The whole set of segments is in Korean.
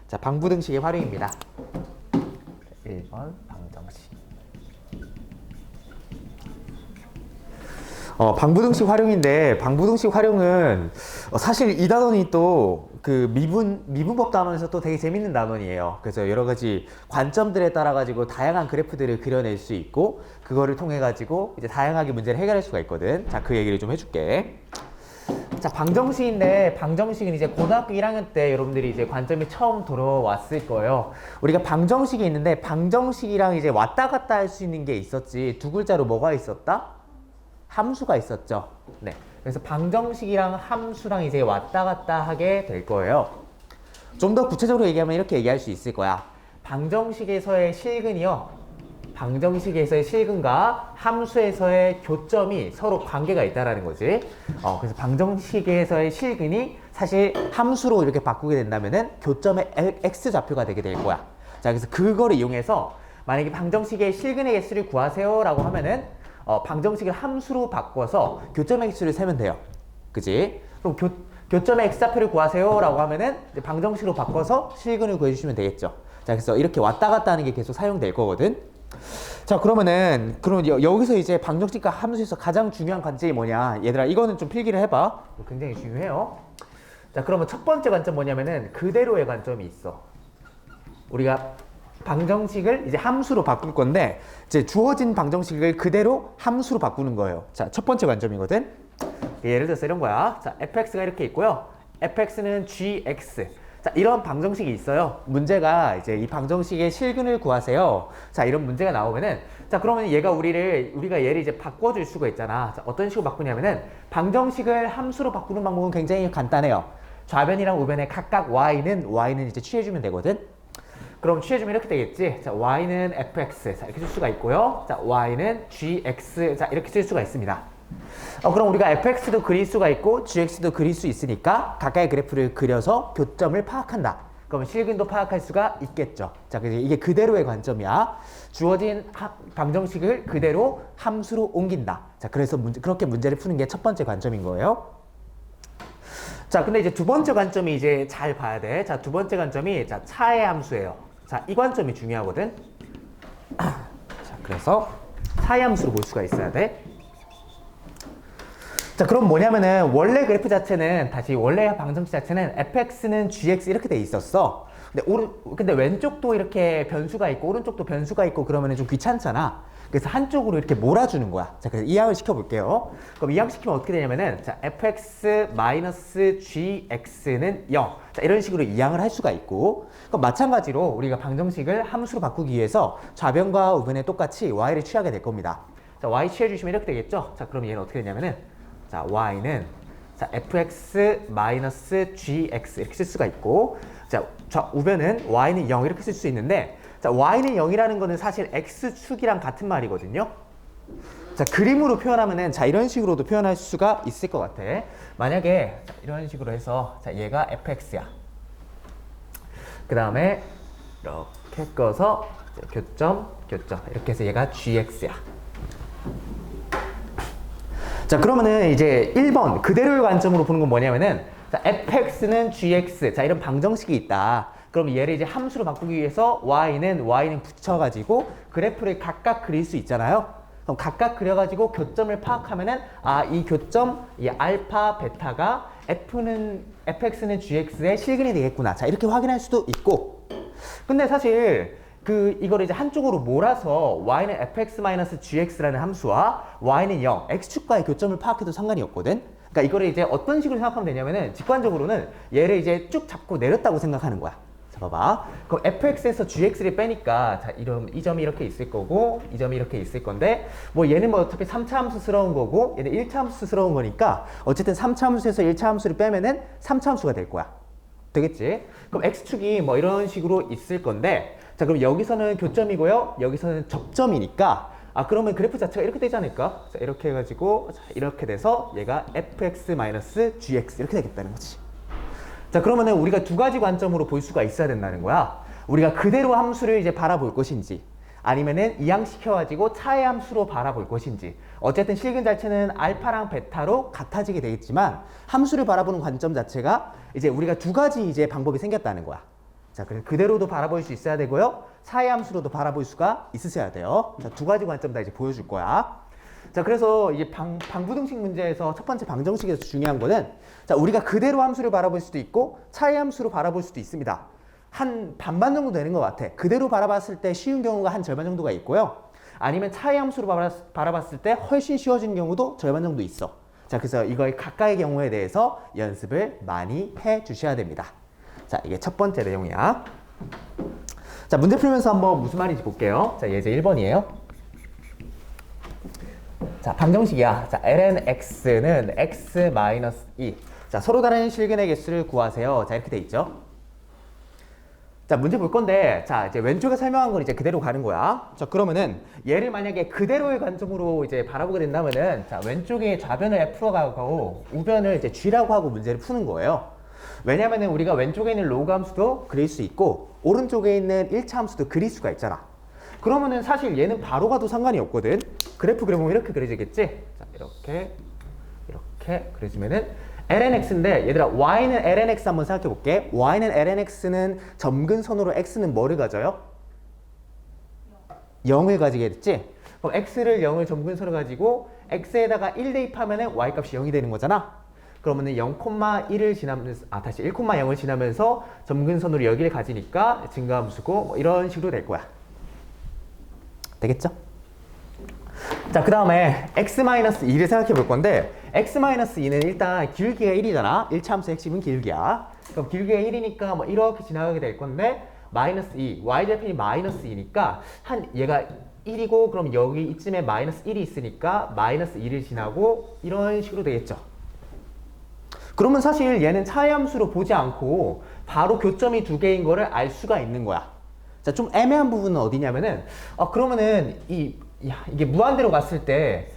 자, 방부등식의 활용입니다. 1번 방정식. 방부등식 활용인데, 방부등식 활용은 사실 이 단원이 또 그 미분법 단원에서 또 되게 재밌는 단원이에요. 그래서 여러 가지 관점들에 따라 가지고 다양한 그래프들을 그려낼 수 있고, 그거를 통해 가지고 이제 다양하게 문제를 해결할 수가 있거든. 자, 그 얘기를 좀 해줄게. 자, 방정식인데, 방정식은 이제 고등학교 1학년 때 여러분들이 이제 관점이 처음 들어왔을 거예요. 우리가 방정식이 있는데, 방정식이랑 이제 왔다 갔다 할 수 있는 게 있었지. 두 글자로 뭐가 있었다? 함수가 있었죠. 네. 그래서 방정식이랑 함수랑 이제 왔다 갔다 하게 될 거예요. 좀 더 구체적으로 얘기하면 이렇게 얘기할 수 있을 거야. 방정식에서의 실근이요. 방정식에서의 실근과 함수에서의 교점이 서로 관계가 있다라는 거지. 그래서 방정식에서의 실근이 사실 함수로 이렇게 바꾸게 된다면은 교점의 x 좌표가 되게 될 거야. 자, 그래서 그거를 이용해서 만약에 방정식의 실근의 개수를 구하세요라고 하면은 방정식을 함수로 바꿔서 교점의 개수를 세면 돼요. 그지? 그럼 교점의 x좌표를 구하세요라고 하면은 이제 방정식으로 바꿔서 실근을 구해주시면 되겠죠. 자, 그래서 이렇게 왔다 갔다 하는 게 계속 사용될 거거든. 자, 그러면은 여기서 이제 방정식과 함수에서 가장 중요한 관점이 뭐냐? 얘들아, 이거는 좀 필기를 해봐. 굉장히 중요해요. 자, 그러면 첫 번째 관점 뭐냐면은 그대로의 관점이 있어. 우리가 방정식을 이제 함수로 바꿀 건데, 이제 주어진 방정식을 그대로 함수로 바꾸는 거예요. 자, 첫 번째 관점이거든. 예를 들어서 이런 거야. 자, fx가 이렇게 있고요. fx는 gx. 자, 이런 방정식이 있어요. 문제가 이제 이 방정식의 실근을 구하세요. 자, 이런 문제가 나오면은, 자, 그러면 우리가 얘를 이제 바꿔줄 수가 있잖아. 자, 어떤 식으로 바꾸냐면은, 방정식을 함수로 바꾸는 방법은 굉장히 간단해요. 좌변이랑 우변에 각각 y는 이제 취해주면 되거든. 그럼 취해주면 이렇게 되겠지. 자, y는 fx. 자, 이렇게 쓸 수가 있고요. 자, y는 gx. 자, 이렇게 쓸 수가 있습니다. 그럼 우리가 fx도 그릴 수가 있고 gx도 그릴 수 있으니까 각각의 그래프를 그려서 교점을 파악한다. 그러면 실근도 파악할 수가 있겠죠. 자, 그래서 이게 그대로의 관점이야. 주어진 방정식을 그대로 함수로 옮긴다. 자, 그래서 그렇게 문제를 푸는 게 첫 번째 관점인 거예요. 자, 근데 이제 두 번째 관점이 이제 잘 봐야 돼. 자, 두 번째 관점이 자, 차의 함수예요. 자, 이 관점이 중요하거든. 자, 그래서 차의 함수로 볼 수가 있어야 돼. 자, 그럼 뭐냐면은 원래 그래프 자체는 원래 방정식 자체는 fx는 gx 이렇게 돼 있었어. 근데 왼쪽도 이렇게 변수가 있고 오른쪽도 변수가 있고 그러면은 좀 귀찮잖아. 그래서 한쪽으로 이렇게 몰아주는 거야. 자, 그래서 이항을 시켜볼게요. 그럼 이항시키면 어떻게 되냐면은, 자, fx-gx는 0. 자, 이런 식으로 이항을 할 수가 있고, 그럼 마찬가지로 우리가 방정식을 함수로 바꾸기 위해서 좌변과 우변에 똑같이 y를 취하게 될 겁니다. 자, y 취해주시면 이렇게 되겠죠? 자, 그럼 얘는 어떻게 되냐면은, 자, y는, 자, fx-gx 이렇게 쓸 수가 있고, 자, 우변은 y는 0 이렇게 쓸 수 있는데, 자, y는 0이라는 거는 사실 x축이랑 같은 말이거든요. 자, 그림으로 표현하면은, 자, 이런 식으로도 표현할 수가 있을 것 같아. 만약에, 자, 이런 식으로 해서, 자, 얘가 fx야. 그 다음에, 이렇게 꺼서, 교점, 이렇게 해서 얘가 gx야. 자, 그러면은 이제 1번, 그대로의 관점으로 보는 건 뭐냐면은, 자, fx는 gx. 자, 이런 방정식이 있다. 그럼 얘를 이제 함수로 바꾸기 위해서 y는 붙여가지고 그래프를 각각 그릴 수 있잖아요. 그럼 각각 그려가지고 교점을 파악하면은, 아, 이 교점, 이 알파, 베타가 fx는 gx의 실근이 되겠구나. 자, 이렇게 확인할 수도 있고. 근데 사실 이거를 이제 한쪽으로 몰아서 y는 fx-gx라는 함수와 y는 0, x축과의 교점을 파악해도 상관이 없거든. 그러니까 이거를 이제 어떤 식으로 생각하면 되냐면은, 직관적으로는 얘를 이제 쭉 잡고 내렸다고 생각하는 거야. 자, 봐봐. 그럼 fx에서 gx를 빼니까, 자, 이 점이 이렇게 있을 거고, 이 점이 이렇게 있을 건데, 뭐 얘는 뭐 어차피 3차 함수스러운 거고, 얘는 1차 함수스러운 거니까, 어쨌든 3차 함수에서 1차 함수를 빼면은 3차 함수가 될 거야. 되겠지? 그럼 x축이 뭐 이런 식으로 있을 건데, 자, 그럼 여기서는 교점이고요, 여기서는 접점이니까, 아, 그러면 그래프 자체가 이렇게 되지 않을까? 자, 이렇게 해가지고, 자, 이렇게 돼서 얘가 fx-gx 이렇게 되겠다는 거지. 자, 그러면은 우리가 두 가지 관점으로 볼 수가 있어야 된다는 거야. 우리가 그대로 함수를 이제 바라볼 것인지, 아니면은 이항시켜가지고 차의 함수로 바라볼 것인지. 어쨌든 실근 자체는 알파랑 베타로 같아지게 되겠지만, 함수를 바라보는 관점 자체가 이제 우리가 두 가지 이제 방법이 생겼다는 거야. 자, 그래서 그대로도 바라볼 수 있어야 되고요. 차이 함수로도 바라볼 수가 있으셔야 돼요. 자, 두 가지 관점 다 이제 보여줄 거야. 자, 그래서 이게 방부등식 문제에서 첫 번째 방정식에서 중요한 거는 자, 우리가 그대로 함수를 바라볼 수도 있고 차이 함수로 바라볼 수도 있습니다. 한 반반 정도 되는 것 같아. 그대로 바라봤을 때 쉬운 경우가 한 절반 정도가 있고요. 아니면 차이 함수로 바라봤을 때 훨씬 쉬워진 경우도 절반 정도 있어. 자, 그래서 이거의 각각의 경우에 대해서 연습을 많이 해 주셔야 됩니다. 자, 이게 첫 번째 내용이야. 자, 문제 풀면서 한번 무슨 말인지 볼게요. 자, 예제 1번이에요. 자, 방정식이야. 자, lnx는 x-2. 자, 서로 다른 실근의 개수를 구하세요. 자, 이렇게 돼 있죠. 자, 문제 볼 건데, 자, 이제 왼쪽에 설명한 건 이제 그대로 가는 거야. 자, 그러면은 얘를 만약에 그대로의 관점으로 이제 바라보게 된다면은, 자, 왼쪽에 좌변을 f로 가고 우변을 이제 g라고 하고 문제를 푸는 거예요. 왜냐면은 우리가 왼쪽에 있는 로그 함수도 그릴 수 있고, 오른쪽에 있는 1차 함수도 그릴 수가 있잖아. 그러면은 사실 얘는 바로 가도 상관이 없거든. 그래프 그려보면 이렇게 그려지겠지? 자, 이렇게 그려지면은 lnx인데 얘들아 y는 lnx 한번 생각해 볼게. y는 lnx는 점근선으로 x는 뭐를 가져요? 0을 가지겠지? 그럼 x를 0을 점근선으로 가지고 x에다가 1 대입하면은 y 값이 0이 되는 거잖아. 그러면은 0,1을 지나면서 다시 1,0을 지나면서 점근선으로 여기를 가지니까 증가함수고 뭐 이런 식으로 될 거야. 되겠죠? 자, 그 다음에 x-2를 생각해 볼 건데 x-2는 일단 길기가 1이잖아. 1차 함수의 핵심은 길기야. 그럼 길기가 1이니까 뭐 이렇게 지나가게 될 건데 -2, y절편이 -2니까 한 얘가 1이고 그럼 여기 이쯤에 -1이 있으니까 -2를 지나고 이런 식으로 되겠죠. 그러면 사실 얘는 차이 함수로 보지 않고 바로 교점이 두 개인 거를 알 수가 있는 거야. 자, 좀 애매한 부분은 어디냐면은 그러면은 이게 무한대로 갔을 때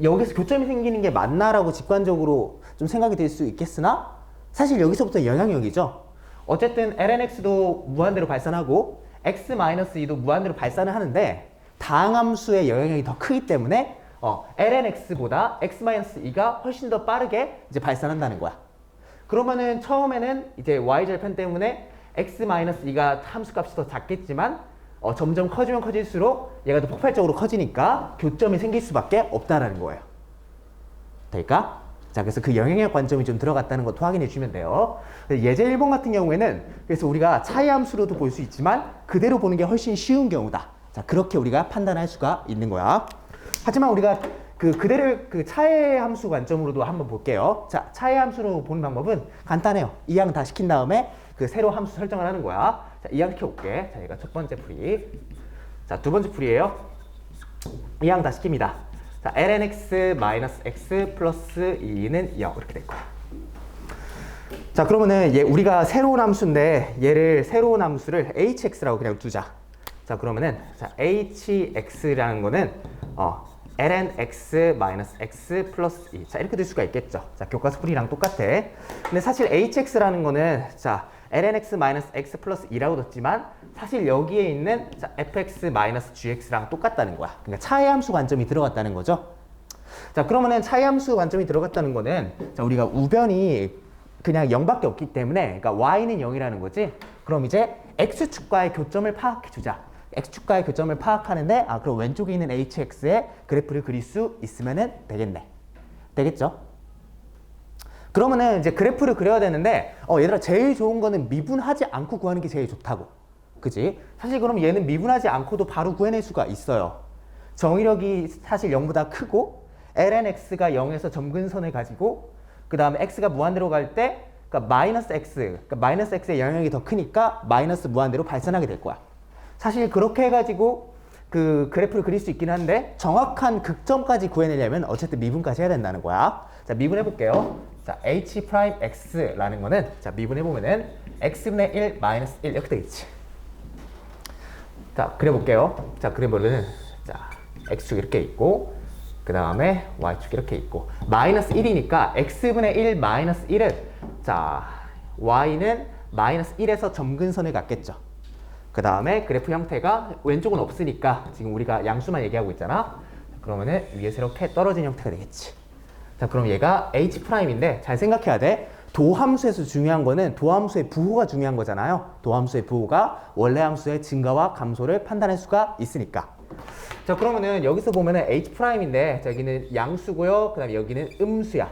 여기서 교점이 생기는 게 맞나라고 직관적으로 좀 생각이 될 수 있겠으나 사실 여기서부터 영향력이죠. 어쨌든 lnx도 무한대로 발산하고 x-2도 무한대로 발산을 하는데 다항함수의 영향력이 더 크기 때문에 lnx보다 x-2가 훨씬 더 빠르게 이제 발산한다는 거야. 그러면은 처음에는 이제 y절편 때문에 x-2가 함수값이 더 작겠지만 점점 커지면 커질수록 얘가 더 폭발적으로 커지니까 교점이 생길 수밖에 없다라는 거예요. 될까? 자, 그래서 그 영향력 관점이 좀 들어갔다는 것도 확인해 주시면 돼요. 예제 1번 같은 경우에는 그래서 우리가 차이 함수로도 볼 수 있지만 그대로 보는 게 훨씬 쉬운 경우다. 자, 그렇게 우리가 판단할 수가 있는 거야. 하지만 우리가 그대로 차이 함수 관점으로도 한번 볼게요. 자, 차이 함수로 보는 방법은 간단해요. 이항 다 시킨 다음에 새로 함수 설정을 하는 거야. 자, 이항 시켜볼게. 자, 얘가 첫 번째 풀이. 자, 두 번째 풀이에요. 이항 다 시킵니다. 자, lnx-x 플러스 2는 0 이렇게 될 거야. 자, 그러면은 우리가 새로운 함수인데 얘를 새로운 함수를 hx라고 그냥 두자. 자, 그러면은 자, hx라는 거는 lnx-x 플러스 2. 자, 이렇게 될 수가 있겠죠. 자, 교과서 풀이랑 똑같아. 근데 사실 hx라는 거는 자, lnx-x 플러스 2라고 뒀지만 사실 여기에 있는 자, fx-gx랑 똑같다는 거야. 그러니까 차이 함수 관점이 들어갔다는 거죠. 자, 그러면은 차이 함수 관점이 들어갔다는 거는 자, 우리가 우변이 그냥 0밖에 없기 때문에 그러니까 y는 0이라는 거지. 그럼 이제 x축과의 교점을 파악해 주자. x축과의 교점을 파악하는데 그럼 왼쪽에 있는 hx의 그래프를 그릴 수 있으면은 되겠네. 되겠죠? 그러면은 이제 그래프를 그려야 되는데 얘들아 제일 좋은 거는 미분하지 않고 구하는 게 제일 좋다고. 그지? 사실 그럼 얘는 미분하지 않고도 바로 구해낼 수가 있어요. 정의력이 사실 0보다 크고 lnx가 0에서 점근선을 가지고 그 다음에 x가 무한대로 갈 때 그러니까 마이너스 x의 영향이 더 크니까 마이너스 무한대로 발산하게 될 거야. 사실 그렇게 해가지고 그래프를 그릴 수 있긴 한데 정확한 극점까지 구해내려면 어쨌든 미분까지 해야 된다는 거야. 자, 미분해볼게요. 자, h'x라는 거는 자, 미분해보면은 x분의 1 마이너스 1 이렇게 되겠지. 자, 그려볼게요. 자, 그려보면은 자, x축 이렇게 있고 그 다음에 y축 이렇게 있고 마이너스 1이니까 x분의 1 마이너스 1은 자, y는 마이너스 1에서 점근선을 갖겠죠. 그 다음에 그래프 형태가 왼쪽은 없으니까 지금 우리가 양수만 얘기하고 있잖아. 그러면은 위에서 이렇게 떨어진 형태가 되겠지. 자, 그럼 얘가 H'인데 잘 생각해야 돼. 도함수에서 중요한 거는 도함수의 부호가 중요한 거잖아요. 도함수의 부호가 원래 함수의 증가와 감소를 판단할 수가 있으니까. 자, 그러면은 여기서 보면은 H'인데 여기는 양수고요. 그 다음에 여기는 음수야.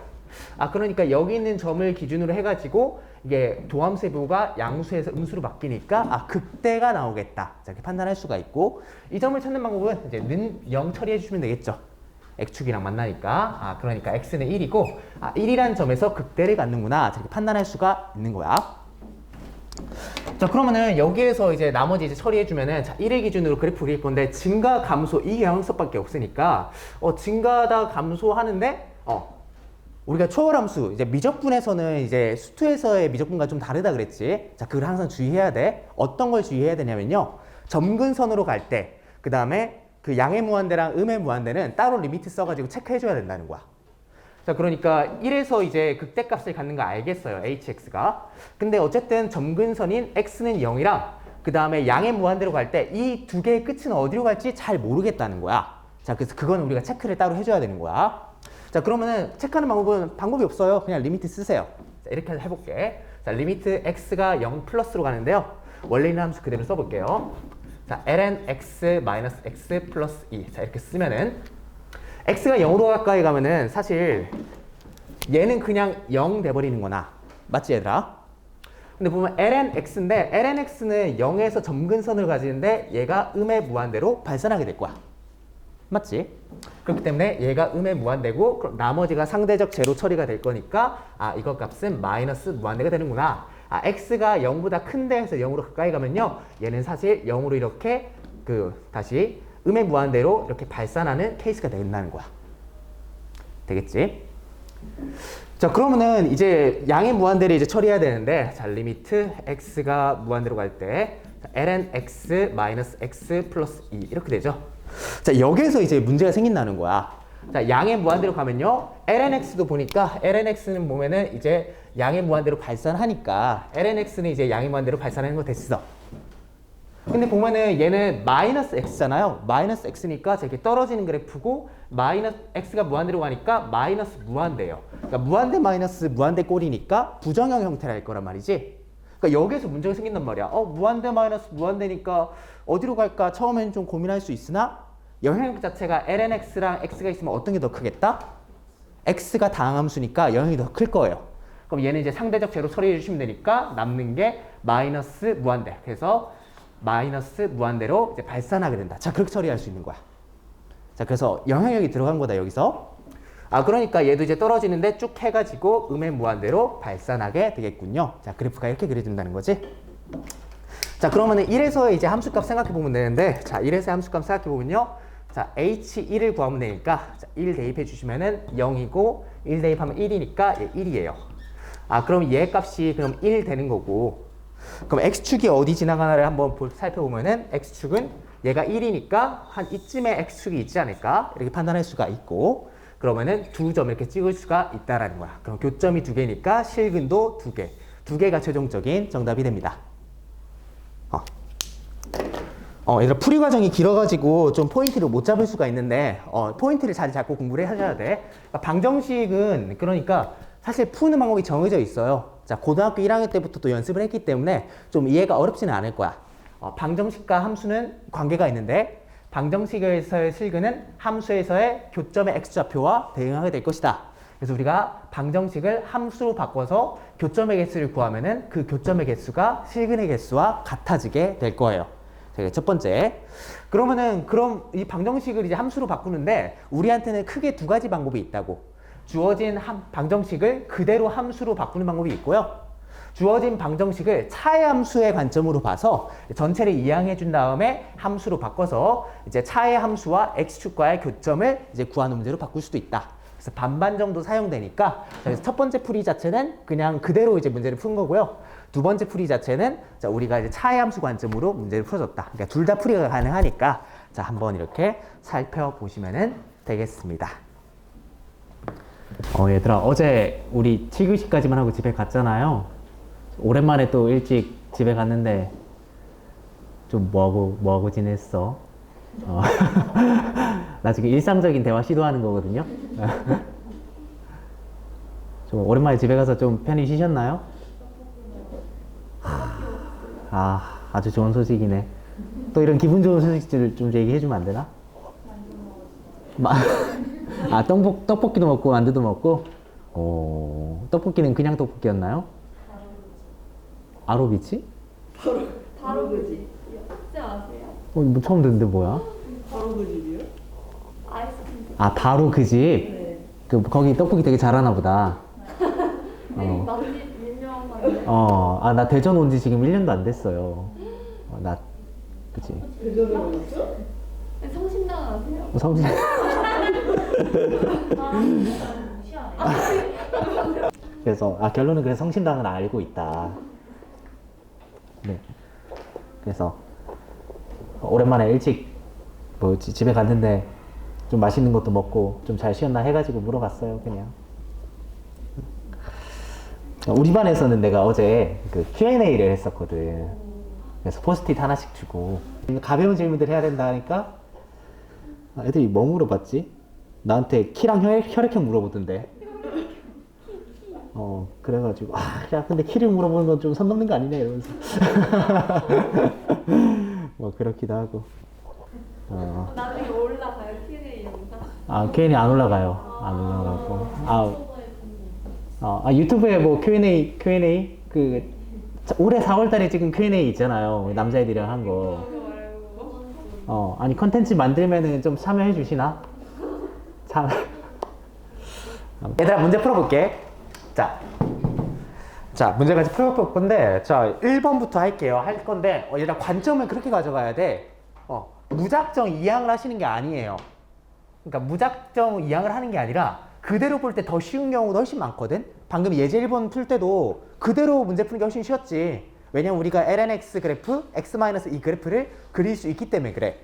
그러니까 여기 있는 점을 기준으로 해가지고 이게 도함수의 부호가 양수에서 음수로 바뀌니까 극대가 나오겠다. 자, 이렇게 판단할 수가 있고, 이 점을 찾는 방법은 이제 는 0 처리해 주시면 되겠죠. x축이랑 만나니까. 그러니까 x는 1이고 1이란 점에서 극대를 갖는구나. 이렇게 판단할 수가 있는 거야. 자, 그러면은 여기에서 이제 나머지 이제 처리해 주면은, 자, 1을 기준으로 그래프 그릴 건데 증가 감소 이 영역석밖에 없으니까 증가하다 감소하는데 우리가 초월함수 이제 미적분에서는 이제 수투에서의 미적분과 좀 다르다 그랬지. 자, 그걸 항상 주의해야 돼. 어떤 걸 주의해야 되냐면요, 점근선으로 갈 때, 그 다음에 그 양의 무한대랑 음의 무한대는 따로 리미트 써가지고 체크해줘야 된다는 거야. 자, 그러니까 1에서 이제 극대값을 갖는 거 알겠어요, hx가. 근데 어쨌든 점근선인 x는 0이랑 그 다음에 양의 무한대로 갈 때 이 두 개의 끝은 어디로 갈지 잘 모르겠다는 거야. 자, 그래서 그건 우리가 체크를 따로 해줘야 되는 거야. 자, 그러면은 체크하는 방법이 없어요. 그냥 리미트 쓰세요. 자, 이렇게 해볼게. 자, 리미트 x가 0 플러스로 가는데요, 원래 있는 함수 그대로 써볼게요. 자, ln x 마이너스 x 플러스 2. 자, 이렇게 쓰면은 x가 0으로 가까이 가면은 사실 얘는 그냥 0 돼버리는 거나, 맞지 얘들아? 근데 보면 ln x인데 ln x는 0에서 점근선을 가지는데 얘가 음의 무한대로 발산하게 될 거야. 맞지? 그렇기 때문에 얘가 음의 무한대고, 그럼 나머지가 상대적 제로 처리가 될 거니까 이거 값은 마이너스 무한대가 되는구나. x가 0보다 큰 데에서 0으로 가까이 가면요, 얘는 사실 0으로 이렇게 다시 음의 무한대로 이렇게 발산하는 케이스가 된다는 거야. 되겠지? 자, 그러면은 이제 양의 무한대를 이제 처리해야 되는데, 자, 리미트 x가 무한대로 갈 때 ln x 마이너스 x 플러스 2 이렇게 되죠. 자, 여기에서 이제 문제가 생긴다는 거야. 자, 양의 무한대로 가면요, ln x도 보니까 ln x는 보면은 이제 양의 무한대로 발산하니까 ln x는 이제 양의 무한대로 발산하는 거 됐어. 근데 보면은 얘는 마이너스 x잖아요. 마이너스 x니까 이렇게 떨어지는 그래프고, 마이너스 x가 무한대로 가니까 마이너스 무한대예요. 그러니까 무한대 마이너스 무한대 꼴이니까 부정형 형태라 할 거란 말이지. 그러니까 여기에서 문제가 생긴단 말이야. 무한대 마이너스 무한대니까 어디로 갈까 처음에는 좀 고민할 수 있으나, 영향력 자체가 ln x랑 x가 있으면 어떤 게 더 크겠다? x가 다항함수니까 영향이 더 클 거예요. 그럼 얘는 이제 상대적 제로 처리해 주시면 되니까 남는 게 마이너스 무한대. 그래서 마이너스 무한대로 이제 발산하게 된다. 자, 그렇게 처리할 수 있는 거야. 자, 그래서 영향력이 들어간 거다 여기서. 그러니까 얘도 이제 떨어지는데 쭉 해가지고 음의 무한대로 발산하게 되겠군요. 자, 그래프가 이렇게 그려진다는 거지. 자, 그러면은 1에서의 이제 함수값 생각해 보면 되는데, 자, 1에서의 함수값 생각해 보면요, 자, h1을 구하면 되니까, 자, 1 대입해 주시면은 0이고 1 대입하면 1이니까 얘 1이에요. 그럼 얘 값이 그럼 1 되는 거고, 그럼 x축이 어디 지나가나를 한번 살펴보면은 x축은 얘가 1이니까 한 이쯤에 x축이 있지 않을까 이렇게 판단할 수가 있고, 그러면은 두 점 이렇게 찍을 수가 있다라는 거야. 그럼 교점이 두 개니까 실근도 두 개. 두 개가 최종적인 정답이 됩니다. 얘들아, 풀이 과정이 길어가지고 좀 포인트를 못 잡을 수가 있는데, 포인트를 잘 잡고 공부를 하셔야 돼. 그러니까 방정식은 그러니까 사실 푸는 방법이 정해져 있어요. 자, 고등학교 1학년 때부터 또 연습을 했기 때문에 좀 이해가 어렵지는 않을 거야. 방정식과 함수는 관계가 있는데, 방정식에서의 실근은 함수에서의 교점의 x좌표와 대응하게 될 것이다. 그래서 우리가 방정식을 함수로 바꿔서 교점의 개수를 구하면은 그 교점의 개수가 실근의 개수와 같아지게 될 거예요. 첫 번째. 그럼 이 방정식을 이제 함수로 바꾸는데 우리한테는 크게 두 가지 방법이 있다고. 주어진 방정식을 그대로 함수로 바꾸는 방법이 있고요. 주어진 방정식을 차의 함수의 관점으로 봐서 전체를 이항해 준 다음에 함수로 바꿔서 이제 차의 함수와 x축과의 교점을 이제 구하는 문제로 바꿀 수도 있다. 그래서 반반 정도 사용되니까, 그래서 첫 번째 풀이 자체는 그냥 그대로 이제 문제를 푼 거고요. 두 번째 풀이 자체는 자, 우리가 이제 차의 함수 관점으로 문제를 풀어줬다. 그러니까 둘 다 풀이가 가능하니까 자, 한번 이렇게 살펴보시면 되겠습니다. 얘들아, 어제 우리 7교시까지만 하고 집에 갔잖아요. 오랜만에 또 일찍 집에 갔는데 좀 뭐하고 지냈어? 나 지금 일상적인 대화 시도하는 거거든요. 좀 오랜만에 집에 가서 좀 편히 쉬셨나요? 아주 좋은 소식이네. 또 이런 기분 좋은 소식들을 좀 얘기해주면 안 되나? 마, 떡볶이도 먹고 만두도 먹고. 떡볶이는 그냥 떡볶이였나요? 아로비치? 바로그집 혹시 아세요? 뭐 처음 듣는데 뭐야? 바로 그 집이요? 아이스크림 바로 그 집. 네. 거기 떡볶이 되게 잘하나 보다. 맛집 유명한데. 나 대전 온 지 지금 1년도 안 됐어요. 그치. 대전에 오셨죠? 성심당 아세요? 성진. 그래서 결론은 그래서 성심당은 알고 있다. 네. 그래서 오랜만에 일찍 집에 갔는데 좀 맛있는 것도 먹고 좀 잘 쉬었나 해가지고 물어봤어요 그냥. 우리 반에서는 내가 어제 그 Q&A를 했었거든. 그래서 포스트잇 하나씩 주고 가벼운 질문들 해야 된다 하니까 애들이 뭐 물어봤지? 나한테 키랑 혈액형 물어보던데. 그래가지고 야 근데 키를 물어보는 건 좀 선 넘는 거 아니냐 이러면서 뭐 그렇기도 하고. 나중에 올라가요 Q&A 영상. Q&A 안 올라가요. 안 올라가고. 유튜브에 뭐 Q&A 올해 4월달에 지금 Q&A 있잖아요. 남자애들이랑 한 거. 아니 컨텐츠 만들면은 좀 참여해 주시나? 얘들아 문제 풀어볼게. 자 문제까지 풀어볼 건데, 자 1번부터 할게요. 할 건데 얘들아 관점을 그렇게 가져가야 돼. 무작정 이항을 하시는 게 아니에요. 그러니까 무작정 이항을 하는 게 아니라 그대로 볼 때 더 쉬운 경우도 훨씬 많거든. 방금 예제 1번 풀 때도 그대로 문제 푸는 게 훨씬 쉬웠지. 왜냐면 우리가 lnx 그래프, x-2 그래프를 그릴 수 있기 때문에 그래.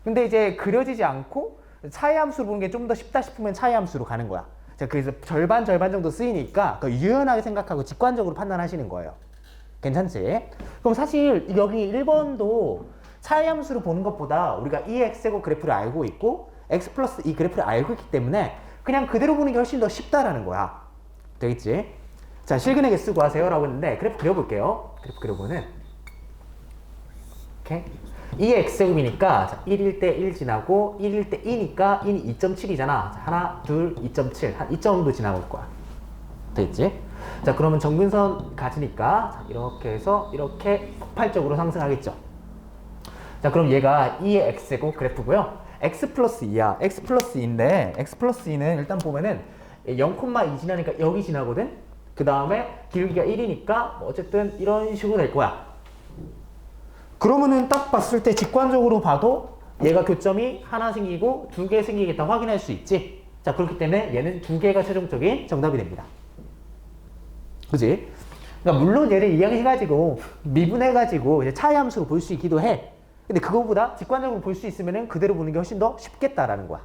근데 이제 그려지지 않고 차이 함수로 보는 게 좀 더 쉽다 싶으면 차이 함수로 가는 거야. 자, 그래서 절반 정도 쓰이니까 유연하게 생각하고 직관적으로 판단하시는 거예요. 괜찮지? 그럼 사실 여기 1번도 차이 함수로 보는 것보다 우리가 이 x제곱 그래프를 알고 있고 x 플러스 이 그래프를 알고 있기 때문에 그냥 그대로 보는 게 훨씬 더 쉽다라는 거야. 되겠지? 자, 실근에게 쓰고 하세요 라고 했는데 그래프 그려볼게요. 그래프 그려보면 이렇게 2의 x제곱이니까 1일 때 1 지나고 1일 때 2니까 2는 2.7이잖아. 자, 하나, 둘, 2.7. 한 2점 정도 지나갈 거야. 됐지? 자, 그러면 정근선 가지니까 자, 이렇게 해서 이렇게 폭발적으로 상승하겠죠. 자, 그럼 얘가 2의 x제곱 그래프고요. x 플러스 2야. x 플러스 2인데 x 플러스 2는 일단 보면은 0,2 지나니까 여기 지나거든? 그 다음에 기울기가 1이니까 어쨌든 이런 식으로 될 거야. 그러면은 딱 봤을 때 직관적으로 봐도 얘가 교점이 하나 생기고 두 개 생기겠다 확인할 수 있지. 자, 그렇기 때문에 얘는 두 개가 최종적인 정답이 됩니다. 그지? 그러니까 물론 얘를 이해해가지고 미분해가지고 이제 차이 함수로 볼 수 있기도 해. 근데 그거보다 직관적으로 볼 수 있으면은 그대로 보는 게 훨씬 더 쉽겠다라는 거야.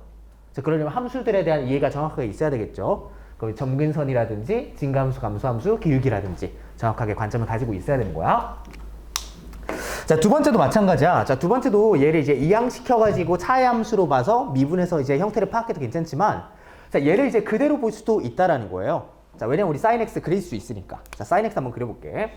자, 그러려면 함수들에 대한 이해가 정확하게 있어야 되겠죠. 그럼 점근선이라든지 진감수, 감소함수, 기울기라든지 정확하게 관점을 가지고 있어야 되는 거야. 자, 두 번째도 마찬가지야. 자, 두 번째도 얘를 이제 이항시켜가지고 차이 함수로 봐서 미분해서 이제 형태를 파악해도 괜찮지만, 자, 얘를 이제 그대로 볼 수도 있다라는 거예요. 자, 왜냐면 우리 sin x 그릴 수 있으니까. 자, sin x 한번 그려볼게.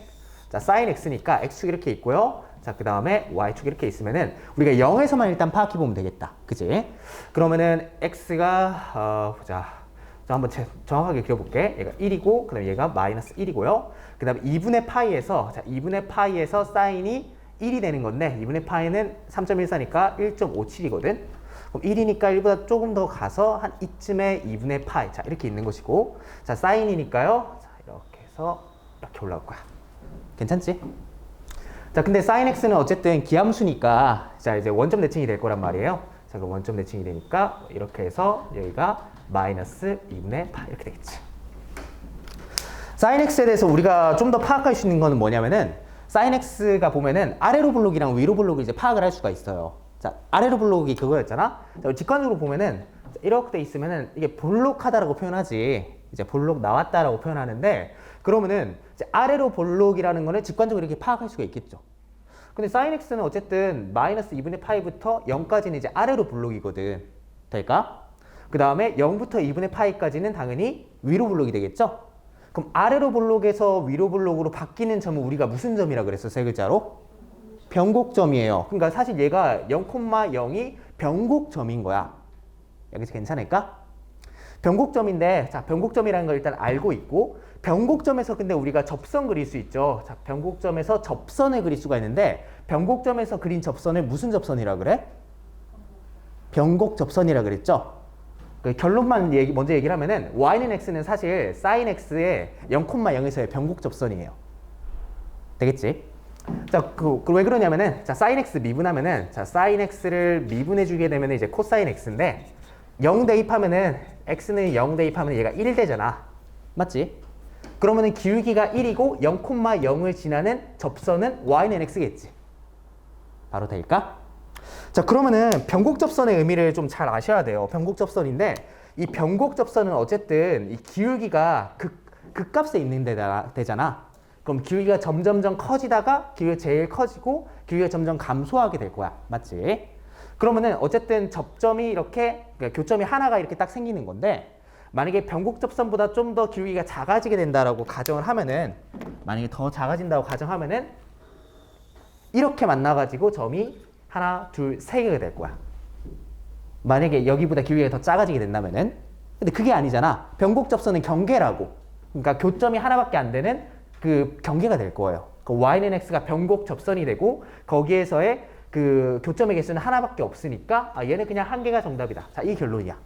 자, sin x니까 x축 이렇게 있고요. 자, 그 다음에 y축 이렇게 있으면은 우리가 0에서만 일단 파악해보면 되겠다. 그치? 그러면은 x가, 보자. 자, 한번 정확하게 그려볼게. 얘가 1이고, 그 다음에 얘가 마이너스 1이고요. 그 다음에 2분의 파이에서, 자, 2분의 파이에서 사인이 1이 되는 건데 2분의 파이는 3.14니까 1.57이거든. 그럼 1이니까 1보다 조금 더 가서 한 이쯤에 2분의 파이. 자, 이렇게 있는 것이고, 자, 사인이니까요. 자, 이렇게 해서 이렇게 올라올 거야. 괜찮지? 자, 근데 sin x는 어쨌든 기함수니까 자, 이제 원점 대칭이 될 거란 말이에요. 자, 그럼 원점 대칭이 되니까 이렇게 해서 여기가 마이너스 2분의 파이 이렇게 되겠지. sin x에 대해서 우리가 좀 더 파악할 수 있는 거는 뭐냐면은 sin x가 보면은 아래로 블록이랑 위로 블록을 이제 파악을 할 수가 있어요. 자, 아래로 블록이 그거였잖아. 자, 직관적으로 보면은 이렇게 돼 있으면은 이게 볼록하다라고 표현하지. 이제 볼록 나왔다라고 표현하는데, 그러면은 이제 아래로 볼록이라는 거는 직관적으로 이렇게 파악할 수가 있겠죠. 근데 sin x는 어쨌든 마이너스 2분의 파이부터 0까지는 이제 아래로 볼록이거든. 될까? 그 다음에 0부터 2분의 파이까지는 당연히 위로 블록이 되겠죠. 그럼 아래로 볼록에서 위로 볼록으로 바뀌는 점은 우리가 무슨 점이라 그랬어? 세 글자로? 변곡점이에요. 그러니까 사실 얘가 0,0이 변곡점인 거야. 여기서 괜찮을까? 변곡점인데, 자, 변곡점이라는 걸 일단 알고 있고, 변곡점에서 근데 우리가 접선 그릴 수 있죠. 자, 변곡점에서 접선을 그릴 수가 있는데, 변곡점에서 그린 접선을 무슨 접선이라 그래? 변곡 접선이라 그랬죠. 그 결론만 먼저 얘기를 하면은 y는 x는 사실 sin x의 0,0에서의 변곡 접선이에요. 되겠지? 자, 왜 그러냐면은, 자, sin x 미분하면은, 자, sin x를 미분해주게 되면은 이제 cosine x인데, 0 대입하면은, x는 0 대입하면 얘가 1 되잖아. 맞지? 그러면은 기울기가 1이고 0,0을 지나는 접선은 y는 x겠지. 바로 될까? 자, 그러면은 변곡 접선의 의미를 좀 잘 아셔야 돼요. 변곡 접선인데, 이 변곡 접선은 어쨌든 이 기울기가 극값에 있는 데잖아. 그럼 기울기가 점점점 커지다가 기울기가 제일 커지고 기울기가 점점 감소하게 될 거야. 맞지? 그러면은 어쨌든 접점이 이렇게, 그러니까 교점이 하나가 이렇게 딱 생기는 건데, 만약에 변곡 접선보다 좀 더 기울기가 작아지게 된다라고 가정을 하면은, 만약에 더 작아진다고 가정하면은 이렇게 만나가지고 점이 하나, 둘, 세 개가 될 거야. 만약에 여기보다 기울기가 더 작아지게 된다면은. 근데 그게 아니잖아. 변곡 접선은 경계라고. 그러니까 교점이 하나밖에 안 되는 그 경계가 될 거예요. 그 y는 x가 변곡 접선이 되고 거기에서의 그 교점의 개수는 하나밖에 없으니까 얘는 그냥 한 개가 정답이다. 자, 이 결론이야.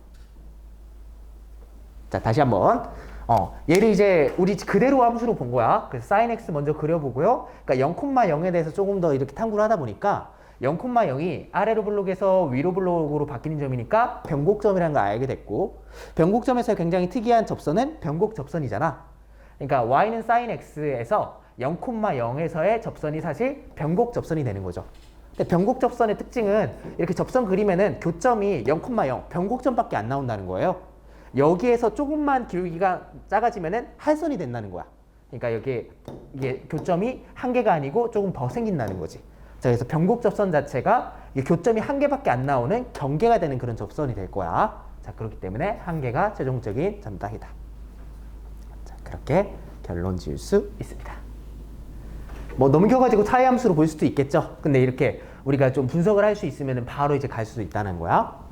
자, 다시 한번. 얘를 이제 우리 그대로 함수로 본 거야. 그래서 sin x 먼저 그려보고요. 그러니까 0,0에 대해서 조금 더 이렇게 탐구를 하다 보니까 0,0이 아래로 블록에서 위로 블록으로 바뀌는 점이니까 변곡점이라는 걸 알게 됐고, 변곡점에서 굉장히 특이한 접선은 변곡 접선이잖아. 그러니까 y는 sin x에서 0,0에서의 접선이 사실 변곡 접선이 되는 거죠. 근데 변곡 접선의 특징은 이렇게 접선 그리면은 교점이 0,0 변곡점밖에 안 나온다는 거예요. 여기에서 조금만 기울기가 작아지면은 할선이 된다는 거야. 그러니까 이게 교점이 한 개가 아니고 조금 더 생긴다는 거지. 자, 그래서 변곡 접선 자체가 교점이 한 개밖에 안 나오는 경계가 되는 그런 접선이 될 거야. 자, 그렇기 때문에 한 개가 최종적인 정답이다. 자, 그렇게 결론 지을 수 있습니다. 뭐 넘겨가지고 차이 함수로 볼 수도 있겠죠. 근데 이렇게 우리가 좀 분석을 할 수 있으면 바로 이제 갈 수도 있다는 거야.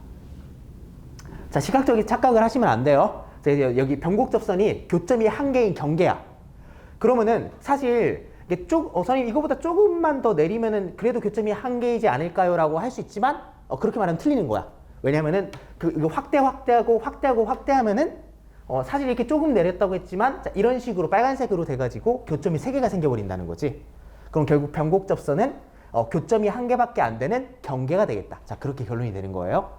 자, 시각적인 착각을 하시면 안 돼요. 자, 여기 변곡 접선이 교점이 한 개인 경계야. 그러면은 사실 이게 선생님 이거보다 조금만 더 내리면은 그래도 교점이 한 개이지 않을까요? 라고 할 수 있지만 그렇게 말하면 틀리는 거야. 왜냐면은 이거 확대하면은 사실 이렇게 조금 내렸다고 했지만 자, 이런 식으로 빨간색으로 돼가지고 교점이 세 개가 생겨버린다는 거지. 그럼 결국 변곡 접선은 교점이 한 개밖에 안 되는 경계가 되겠다. 자, 그렇게 결론이 되는 거예요.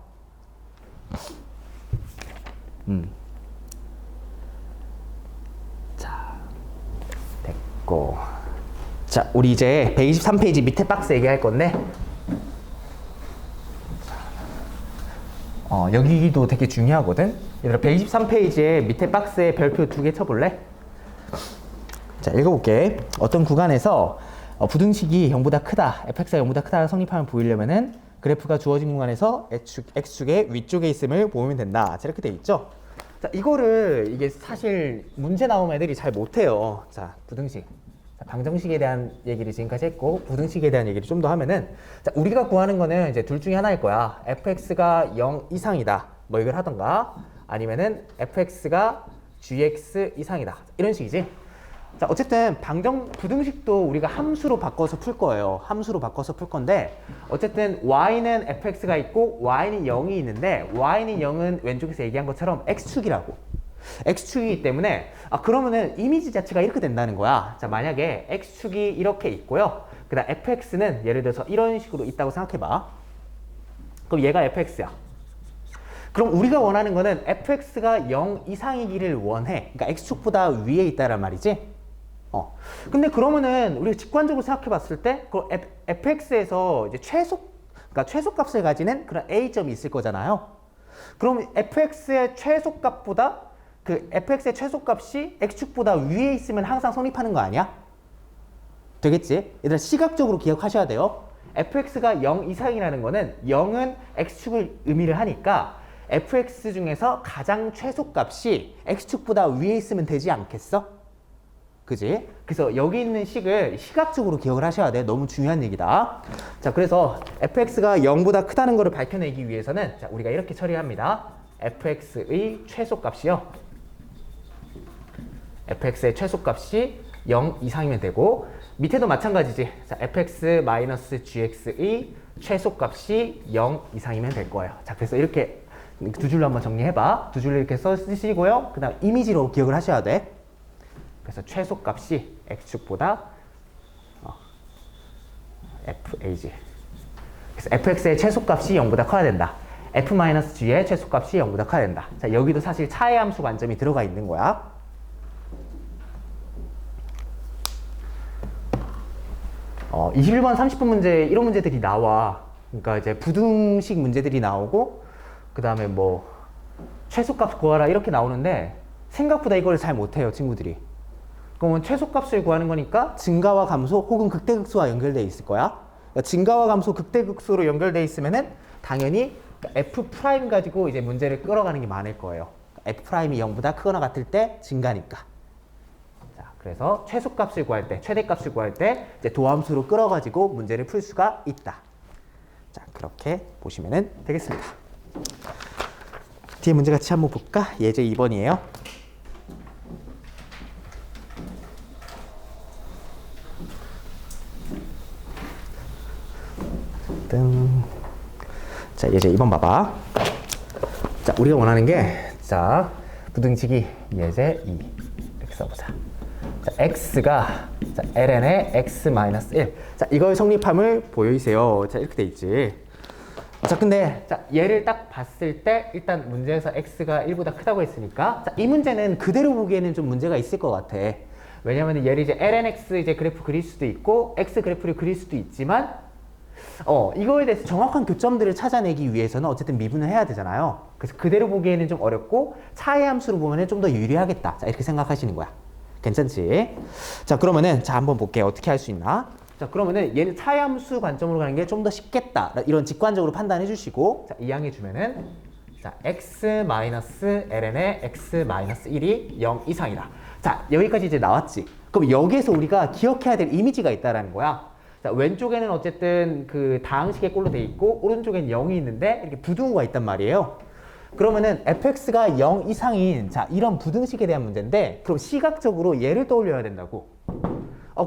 자, 됐고. 자, 우리 이제 123페이지 밑에 박스 얘기할 건데, 여기도 되게 중요하거든. 얘들아, 123페이지에 밑에 박스에 별표 2개 쳐볼래? 자, 읽어볼게. 어떤 구간에서 부등식이 0보다 크다, fx가 0보다 크다라는 성립함을 보이려면은 그래프가 주어진 구간에서 x축의 위쪽에 있음을 보면 된다. 자, 이렇게 돼 있죠. 자, 이게 사실 문제 나오면 애들이 잘 못해요. 자, 부등식. 자, 방정식에 대한 얘기를 지금까지 했고, 부등식에 대한 얘기를 좀 더 하면은, 자, 우리가 구하는 거는 이제 둘 중에 하나일 거야. fx가 0 이상이다. 뭐 이걸 하던가, 아니면은 fx가 gx 이상이다. 이런 식이지. 자, 어쨌든 부등식도 우리가 함수로 바꿔서 풀 거예요. 함수로 바꿔서 풀 건데, 어쨌든 y는 fx가 있고 y는 0이 있는데, y는 0은 왼쪽에서 얘기한 것처럼 x축이라고. x축이기 때문에 그러면은 이미지 자체가 이렇게 된다는 거야. 자, 만약에 x축이 이렇게 있고요. 그다음 fx는 예를 들어서 이런 식으로 있다고 생각해봐. 그럼 얘가 fx야. 그럼 우리가 원하는 거는 fx가 0 이상이기를 원해. 그러니까 x축보다 위에 있다란 말이지. 근데 그러면은 우리가 직관적으로 생각해 봤을 때 그 fx에서 이제 그러니까 최소값을 가지는 그런 a점이 있을 거잖아요. 그럼 fx의 최소값보다 그 fx의 최소값이 x축보다 위에 있으면 항상 성립하는 거 아니야? 되겠지? 얘들아, 시각적으로 기억하셔야 돼요. fx가 0 이상이라는 거는 0은 x축을 의미를 하니까 fx 중에서 가장 최소값이 x축보다 위에 있으면 되지 않겠어? 그지? 그래서 여기 있는 식을 시각적으로 기억을 하셔야 돼. 너무 중요한 얘기다. 자, 그래서 fx가 0보다 크다는 것을 밝혀내기 위해서는 자, 우리가 이렇게 처리합니다. fx의 최소값이요. fx의 최소값이 0 이상이면 되고 밑에도 마찬가지지. 자, fx-gx의 최소값이 0 이상이면 될 거예요. 자, 그래서 이렇게 두 줄로 한번 정리해봐. 두 줄로 이렇게 쓰시고요. 그 다음 이미지로 기억을 하셔야 돼. 그래서 최소값이 x축보다 fag. 그래서 fx의 최소값이 0보다 커야 된다. f-g의 최소값이 0보다 커야 된다. 자, 여기도 사실 차의 함수 관점이 들어가 있는 거야. 21번, 30분 문제 이런 문제들이 나와. 그러니까 이제 부등식 문제들이 나오고 그 다음에 뭐 최소값 구하라 이렇게 나오는데 생각보다 이걸 잘 못해요, 친구들이. 그러면 최소값을 구하는 거니까 증가와 감소 혹은 극대극소와 연결되어 있을 거야. 그러니까 증가와 감소, 극대극소로 연결되어 있으면은 당연히 f 프라임 가지고 이제 문제를 끌어가는 게 많을 거예요. f 프라임이 0보다 크거나 같을 때 증가니까. 자, 그래서 최소값을 구할 때, 최대값을 구할 때 이제 도함수로 끌어가지고 문제를 풀 수가 있다. 자, 그렇게 보시면 되겠습니다. 뒤에 문제 같이 한번 볼까? 예제 2번이에요. 자, 예제 2번 봐봐. 자, 우리가 원하는 게, 자, 부등식이 예제 2. 이렇게 써보자. 자, x가, 자, ln의 x-1. 자, 이걸 성립함을 보여주세요. 자, 이렇게 돼 있지. 자, 근데, 자, 얘를 딱 봤을 때, 일단 문제에서 x가 1보다 크다고 했으니까, 자, 이 문제는 그대로 보기에는 좀 문제가 있을 것 같아. 왜냐면 얘를 이제 lnx 이제 그래프 그릴 수도 있고, x 그래프를 그릴 수도 있지만, 이거에 대해서 정확한 교점들을 찾아내기 위해서는 어쨌든 미분을 해야 되잖아요. 그래서 그대로 보기에는 좀 어렵고 차의 함수로 보면 좀 더 유리하겠다. 자, 이렇게 생각하시는 거야. 괜찮지? 자, 그러면은 자, 한번 볼게요. 어떻게 할 수 있나? 자, 그러면은 얘는 차의 함수 관점으로 가는 게 좀 더 쉽겠다. 이런 직관적으로 판단해 주시고, 자, 이항해 주면은 자, x-ln의 x-1이 0 이상이다. 자, 여기까지 이제 나왔지. 그럼 여기에서 우리가 기억해야 될 이미지가 있다라는 거야. 자, 왼쪽에는 어쨌든 그 다항식의 꼴로 돼 있고 오른쪽엔 0이 있는데 이렇게 부등호가 있단 말이에요. 그러면은 fx가 0 이상인 자, 이런 부등식에 대한 문제인데 그럼 시각적으로 얘를 떠올려야 된다고.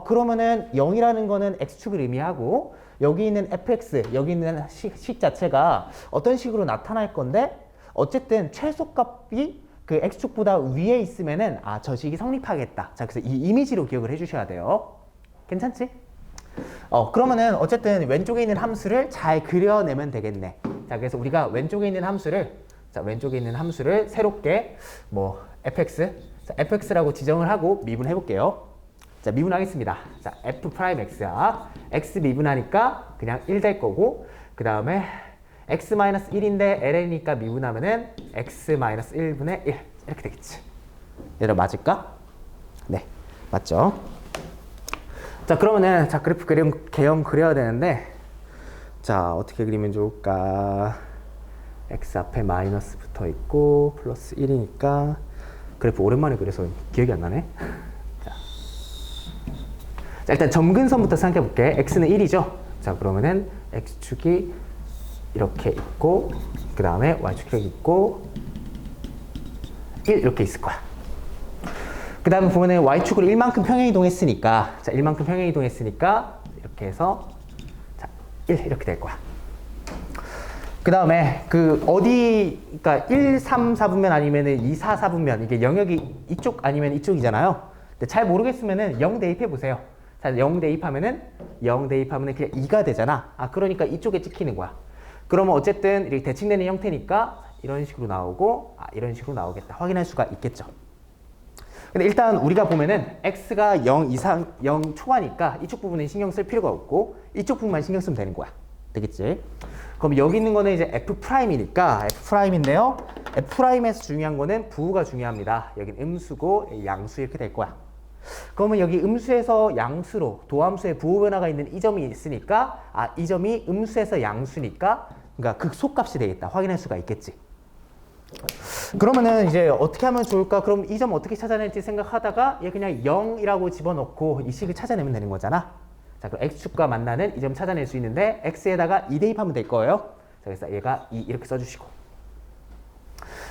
그러면은 0이라는 거는 x축을 의미하고 여기 있는 fx, 여기 있는 식 자체가 어떤 식으로 나타날 건데 어쨌든 최소값이 그 x축보다 위에 있으면은 저 식이 성립하겠다. 자, 그래서 이 이미지로 기억을 해 주셔야 돼요. 괜찮지? 그러면은 어쨌든 왼쪽에 있는 함수를 잘 그려내면 되겠네. 자, 그래서 우리가 왼쪽에 있는 함수를 새롭게 뭐 fx, 자, fx라고 지정을 하고 미분해 볼게요. 자, 미분하겠습니다. 자, f'(x야) x 미분하니까 그냥 1 될 거고 그 다음에 x-1인데 ln이니까 미분하면은 x-1분의 1 이렇게 되겠지. 얘들아 맞을까? 네, 맞죠? 자, 그러면은 자, 그래프 개형 그려야 되는데 자, 어떻게 그리면 좋을까? x 앞에 마이너스 붙어 있고 플러스 1이니까 그래프 오랜만에 그려서 기억이 안 나네. 자, 일단 점근선부터 생각해 볼게. x는 1이죠. 자, 그러면은 x축이 이렇게 있고 그 다음에 y축이 이렇게 있고 1 이렇게 있을 거야. 그 다음에 보면은 y축으로 1만큼 평행이동했으니까 자, 1만큼 평행이동했으니까 이렇게 해서 자, 1 이렇게 될 거야. 그 다음에 그러니까 1, 3, 4분면 아니면은 2, 4, 4분면 이게 영역이 이쪽 아니면 이쪽이잖아요. 근데 잘 모르겠으면은 0 대입해 보세요. 자, 0 대입하면은 그냥 2가 되잖아. 그러니까 이쪽에 찍히는 거야. 그러면 어쨌든 이렇게 대칭되는 형태니까 이런 식으로 나오고 이런 식으로 나오겠다. 확인할 수가 있겠죠. 근데 일단 우리가 보면은 x가 0 이상 0 초과니까 이쪽 부분에 신경 쓸 필요가 없고 이쪽 부분만 신경 쓰면 되는 거야. 되겠지? 그럼 여기 있는 거는 이제 f'이니까 f'인데요. f'에서 중요한 거는 부호가 중요합니다. 여긴 음수고 양수 이렇게 될 거야. 그러면 여기 음수에서 양수로 도함수의 부호 변화가 있는 이 점이 있으니까 이 점이 음수에서 양수니까 그러니까 극소값이 되겠다. 확인할 수가 있겠지. 그러면은 이제 어떻게 하면 좋을까? 그럼 이 점 어떻게 찾아낼지 생각하다가 얘 그냥 0이라고 집어넣고 이 식을 찾아내면 되는 거잖아. 자, 그럼 x축과 만나는 이 점 찾아낼 수 있는데 x에다가 2 대입하면 될 거예요. 자, 그래서 얘가 2 이렇게 써주시고.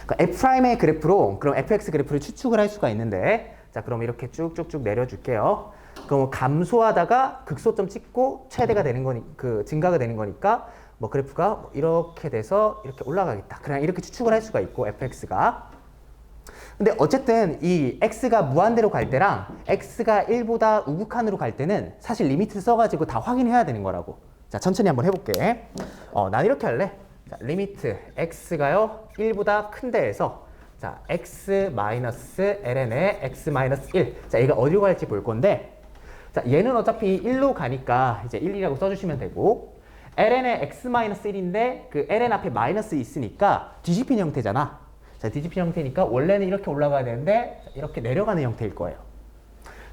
그러니까 f'의 그래프로 그럼 fx 그래프를 추측을 할 수가 있는데, 자, 그럼 이렇게 쭉쭉쭉 내려줄게요. 그럼 감소하다가 극소점 찍고 최대가 되는 거니, 증가가 되는 거니까 뭐 그래프가 뭐 이렇게 돼서 이렇게 올라가겠다. 그냥 이렇게 추측을 할 수가 있고 fx가. 근데 어쨌든 이 x가 무한대로 갈 때랑 x가 1보다 우극한으로 갈 때는 사실 리미트 써가지고 다 확인해야 되는 거라고. 자, 천천히 한번 해볼게. 난 이렇게 할래. 자, 리미트 x가요 1보다 큰 데에서 자 x-ln의 x-1. 자, 얘가 어디로 갈지 볼 건데, 자, 얘는 어차피 1로 가니까 이제 1이라고 써주시면 되고, ln의 x-1인데 그 ln 앞에 마이너스 있으니까 뒤집힌 형태잖아. 자, 뒤집힌 형태니까 원래는 이렇게 올라가야 되는데 이렇게 내려가는 형태일 거예요.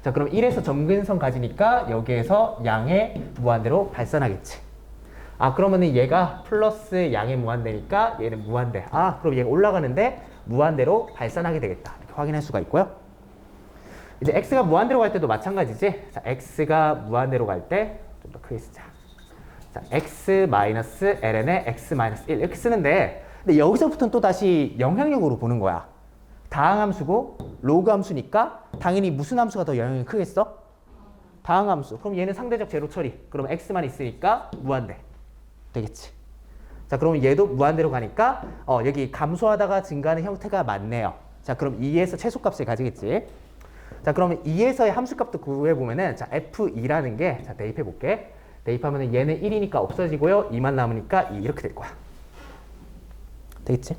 자, 그럼 1에서 점근선 가지니까 여기에서 양의 무한대로 발산하겠지. 아, 그러면은 얘가 플러스 양의 무한대니까 얘는 무한대. 아, 그럼 얘가 올라가는데 무한대로 발산하게 되겠다. 이렇게 확인할 수가 있고요. 이제 x가 무한대로 갈 때도 마찬가지지. 자, x가 무한대로 갈 때 좀 더 크게 쓰자. 자, x-ln의 x-1 이렇게 쓰는데, 근데 여기서부터는 또 다시 영향력으로 보는 거야. 다항함수고 로그 함수니까 당연히 무슨 함수가 더 영향이 크겠어? 다항함수. 그럼 얘는 상대적 제로 처리. 그럼 x만 있으니까 무한대 되겠지. 자, 그러면 얘도 무한대로 가니까 여기 감소하다가 증가하는 형태가 맞네요. 자, 그럼 2에서 최소값을 가지겠지. 자, 그러면 2에서의 함수값도 구해보면은, 자, f2라는 게, 자, 대입해볼게. 대입하면은 얘는 1이니까 없어지고요. 2만 남으니까 2 이렇게 될 거야. 되겠지?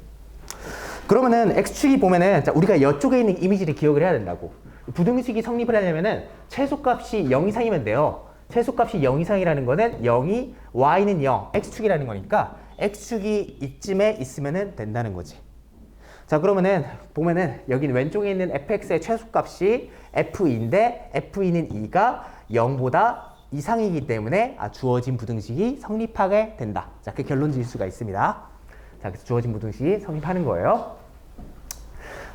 그러면은 x축이 보면은, 자, 우리가 이쪽에 있는 이미지를 기억을 해야 된다고. 부등식이 성립을 하려면은 최소값이 0 이상이면 돼요. 최소값이 0 이상이라는 거는 0이 y는 0, x축이라는 거니까 x축이 이쯤에 있으면 된다는 거지. 자, 그러면은 보면은 여기는 왼쪽에 있는 fx의 최소값이 f인데 f2는 2가 0보다 이상이기 때문에 주어진 부등식이 성립하게 된다. 자, 그 결론 지을 수가 있습니다. 자, 그래서 주어진 부등식이 성립하는 거예요.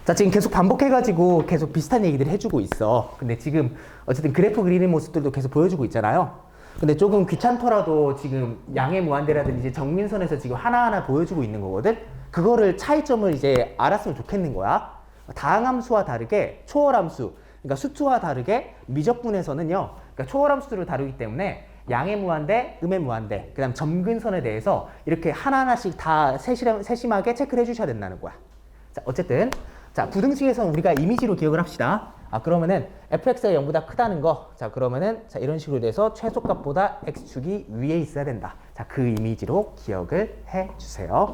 자, 지금 계속 반복해가지고 계속 비슷한 얘기들을 해주고 있어. 근데 지금 어쨌든 그래프 그리는 모습들도 계속 보여주고 있잖아요. 근데 조금 귀찮더라도 지금 양의 무한대라든지 정민선에서 지금 하나하나 보여주고 있는 거거든? 그거를 차이점을 이제 알았으면 좋겠는 거야. 다항함수와 다르게 초월함수, 그러니까 수투와 다르게 미적분에서는요, 그러니까 초월함수를 다루기 때문에 양의 무한대, 음의 무한대, 그 다음 점근선에 대해서 이렇게 하나하나씩 다 세심하게 체크를 해주셔야 된다는 거야. 자, 어쨌든 자, 부등식에서는 우리가 이미지로 기억을 합시다. 그러면은 fx가 0보다 크다는 거. 자, 그러면은 자, 이런 식으로 돼서 최소값보다 x축이 위에 있어야 된다. 자, 그 이미지로 기억을 해 주세요.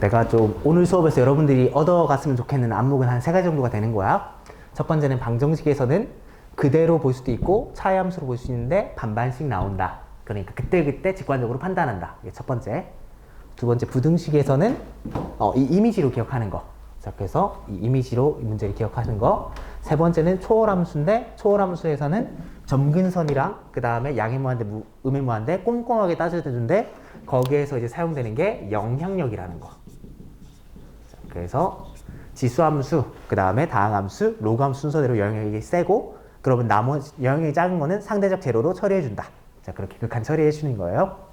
내가 좀 오늘 수업에서 여러분들이 얻어갔으면 좋겠는 안목은 한 3가지 정도가 되는 거야. 첫 번째는 방정식에서는 그대로 볼 수도 있고 차이함수로 볼 수 있는데 반반씩 나온다. 그러니까 그때그때 직관적으로 판단한다. 이게 첫 번째. 두 번째, 부등식에서는 이 이미지로 기억하는 거. 자, 그래서 이 이미지로 이 문제를 기억하는 거. 세 번째는 초월함수인데 초월함수에서는 점근선이랑 그 다음에 양의 무한대, 음의 무한대 꼼꼼하게 따져주는데 거기에서 이제 사용되는 게 영향력이라는 거. 자, 그래서 지수함수, 그 다음에 다항함수, 로그함수 순서대로 영향력이 세고, 그러면 나머지 영향력이 작은 거는 상대적 제로로 처리해준다. 자, 그렇게 극한 처리해 주는 거예요.